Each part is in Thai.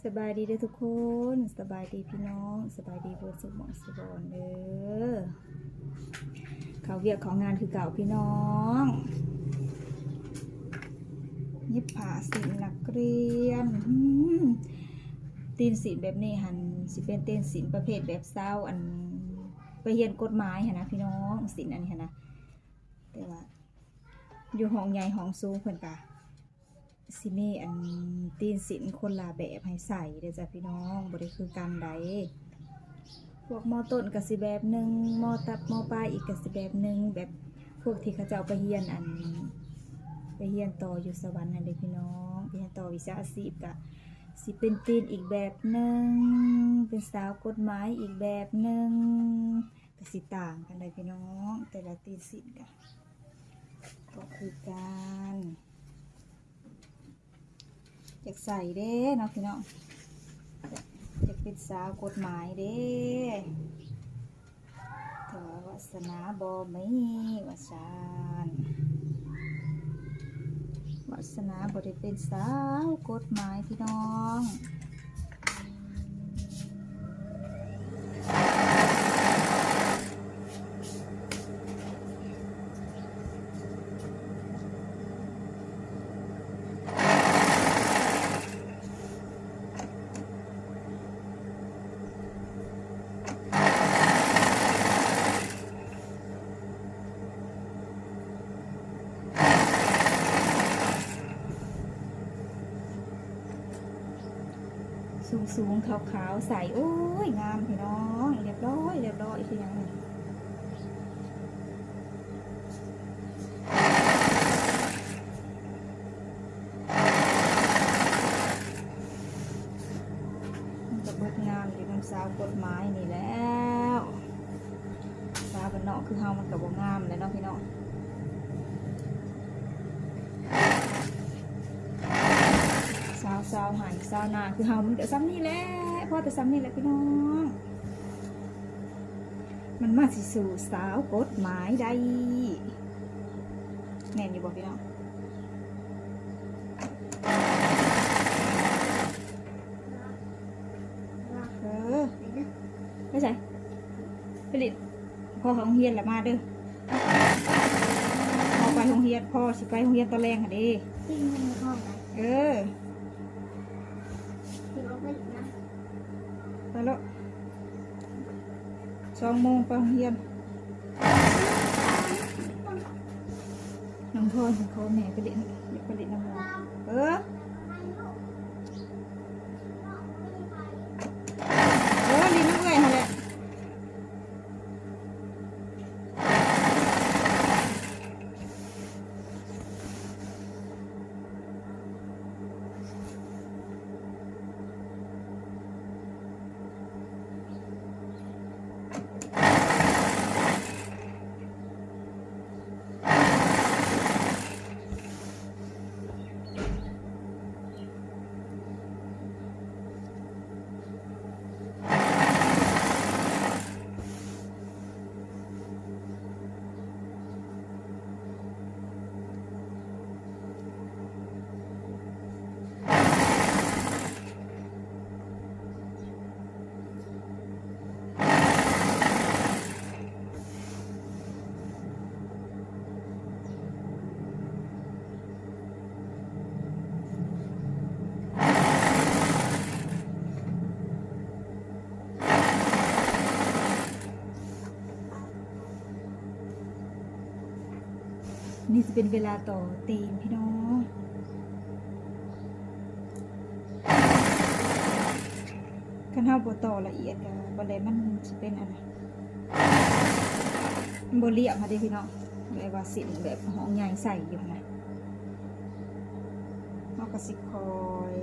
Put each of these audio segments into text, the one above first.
สบายดีเด้อทุกคนสบายดีพี่น้องสบายดีเพื่อนสุขหมองสุบอนเด้อเขาเวียกของงานคือเก่าพี่น้องยิบผ้าสินนักเรียนตีนสินแบบนี้หันสิเป็นตีนสินประเภทแบบเศร้าอันไปเรียนกฎหมายหันนะพี่น้องสินอันนี้หันนะแต่ว่าอยู่ห้องใหญ่ห้องสูงเพิ่นกะสิมีอันตีนสินคนละแบบให้ใส่เด้อจ้ะพี่น้องบ่ได้คือกันใดพวกมอต้นก็สิแบบหนึ่งมอตับมอปลายอีกก็สิแบบหนึ่งแบบพวกที่เขาเจ้าไปเรียนอันไปเรียนต่ออยู่สวรรค์นั่นเด้อพี่น้องไปเรียนต่อวิชาชีพก็สิเป็นตีนอีกแบบหนึ่งเป็นสาวกฎหมายอีกแบบหนึ่งก็สิต่างกันเลยพี่น้องแต่ละตีนสินก็คือกันอยากใส่เด้เนาะพี่น้องอยากเป็นสาวกฎหมายเด้แต่ว่าวาสนาบ่มีวาสนาวาสนาบ่ได้เป็นสาวกฎหมายพี่น้องสูงขาวๆใส่โอ้ยงามพี่น้องเรียบร้อยคือยังไงมันจะเบิดงามอยู่น้ำสาวกฎหมายนี่แล้วสาวบ้านนอกคือเฮามันกับบ่งามเลยเนาะพี่น้องสาวหายสาวนาคือเฮามันเดี๋ยวซ้ำนี่แหละพ่อแต่ซ้ำนี่แหละพี่น้องมันมาสิสู่สาวกฎหมายได้แน่นอยู่บอกพี่น้องไม่ใช่ผลิตพ่อของเฮียนแหละมาเด้อพ่อไปโรงเรียนพ่อสิไปโรงเรียนตอนแรงค่ะดิเออไปแล้ว2 โมงไปโรงเรียนน้องพ่อเขาแม่ไปเล่นอยากไปเล่นน้ำมันเออลิ้นน้ำเอื่อยค่ะแหละนี่จะเป็นเวลาต่อตีนพี่น้องขั้นเท้าบัวต่อละเอียดกับบะเลยมันจะเป็นอะไรมันบเรียบมาดิพี่น้องแบบว่าสิแบบห้องใหญ่ใส่อยู่นะเอากระสิคอย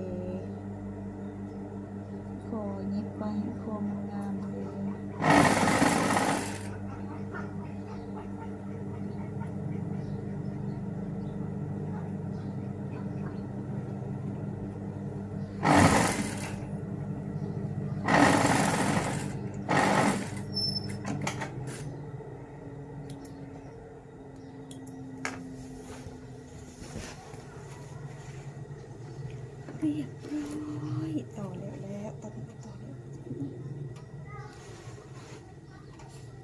ยิบไปคอมันงามเลยเรียบร้อย ต่อแล้วตัดต่อแล้ว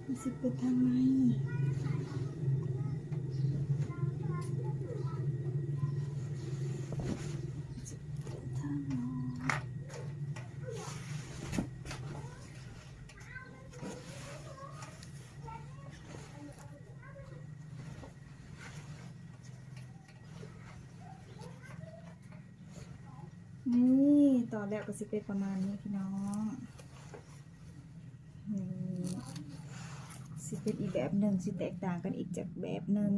มันสิเป็นทางไหนทางไหนนี่ต่อแล้วก็สิเป็นประมาณนี้พี่น้องนี่สิเป็นอีกแบบหนึ่งสิแตกต่างกันอีกจากแบบหนึ่ง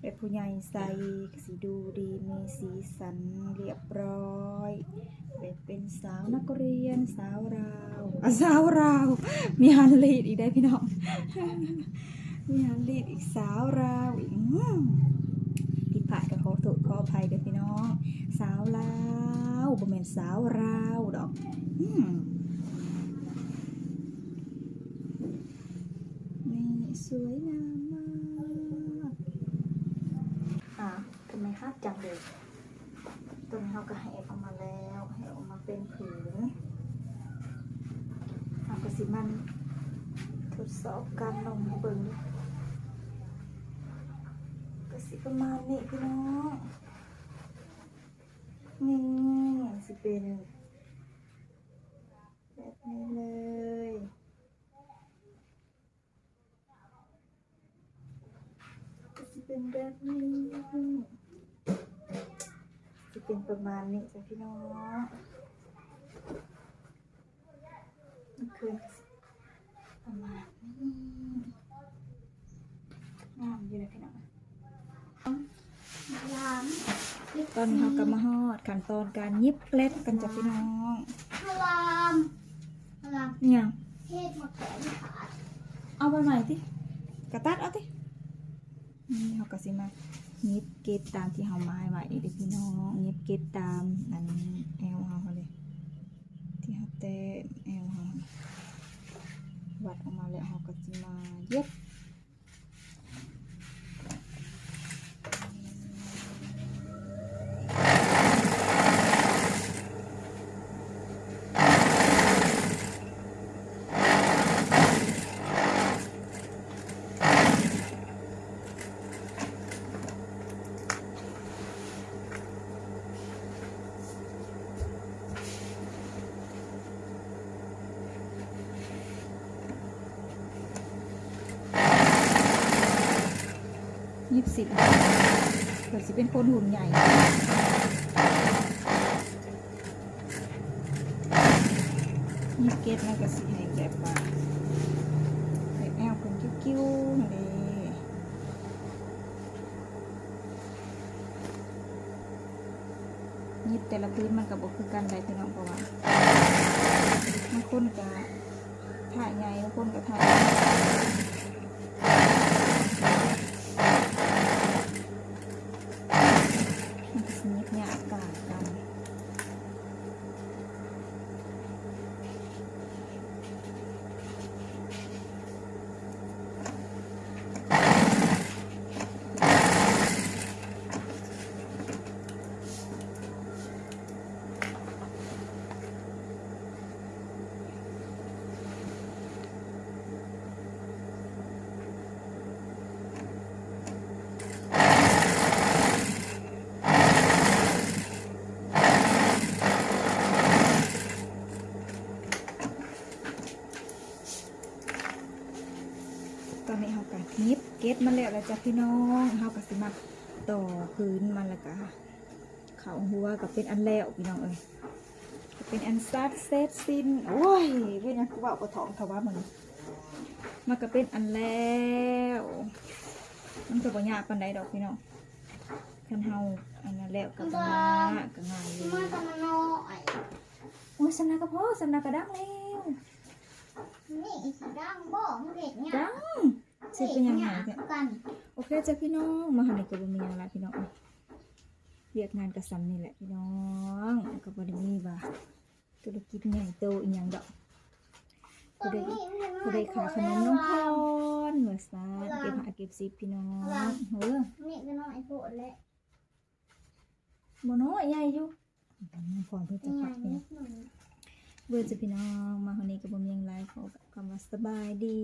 แบบผู้ใหญ่ใส่ก็สิดูดีมีสีสันเรียบร้อยแบบเป็นสาวนักเรียนสาวราวสาวราวมีฮันลีดอีกได้พี่น้อง มีฮันลีดอีกสาวราวอีกผิดพลาดกับขอโทษขออภัยเด้อพี่น้องสาวลาวบ่แม่นสาวราวดอกนี่สวยงามมากทำไมฮักจังเลยตัวนี้เราก็ให้ออกมาแล้วให้ออกมาเป็นผืนทำกระสิมันทดสอบการลงเบิ่งกระสิประมาณนี้พี่น้องนี่สิเป็นแบบนี้เลยกระสิเป็นแบบนี้สิเป็นประมาณนี้จ้ะพี่น้องมันคือประมาณนี้งามอยู่เลยพี่น้องตอนนี้เราก็มาฮอดขั้นตอนการยิบเกล็ดกันจ้ะพี่น้องพลามเนี่ย เทศมาแขนขาดเอาไปใหม่ติกระตัดเอาตินี่เราก็สิมายิบเกล็ดตามที่เราหมายไว้เด็กพี่น้องยิบเกล็ดตามนั่นแอลเราเลยที่เราเตะแอลเราวัดออกมาแล้วเราก็สิมาเย็บ20เกิดสิเป็นคนหุ่นใหญ่ยิบเกล็ดมันก็สิให้แบบว่าแบบแอลคนกิ้วๆนั่นเลยยิบแต่ละพื้นมันก็บ่คือกันได้พี่น้องเพราะว่าบางคนก็ถ่ายใหญ่บางคนก็ถ่ายเนี่ยอากาศกันตอนนี้เราก็ยิบเกล็ดมันแล้วจ้ะพี่น้องเราก็สิมาต่อพื้นมันแล้วก็เขาหัวก็เป็นอันแล้วพี่น้องเป็นอันซัดเซตซินโอ้ยเป็นยังกูบอกกระถองทว่ามันก็เป็นอันแล้วมันก็บ่ยากปานใดดอกพี่น้องคันเฮาอันนั้นแล้วก็ง่ายเลยมาทำน้อยโอ้ยสำนักกระเพาะสำนักกระดังแล้ว นี่อีกดังบ่มึงเด็กเนี่ยดังเสร็จเป็นยังไงกันโอเคจ้ะพี่น้องมาหาในกลุ่มมีอย่างไรพี่น้องเรียกงานกระสันนี่แหละพี่น้องก็บ่ได้มีว่าธุรกิจใหญ่โตอีกอย่างดอกผู้ใดขาขนมน้องพรเหมือนซาเก็บหาเก็บซิปพี่น้องนี่ก็น้อยโผล่แล้วบ่น้อยใหญ่อยู่ พร้อมเพื่อจะ งา พัก น เนี่ นี้ ย หนู เบื่อจะพี่น้องมาคนนี้กับผมยังไลฟ์ขอกับคำว่าสบายดี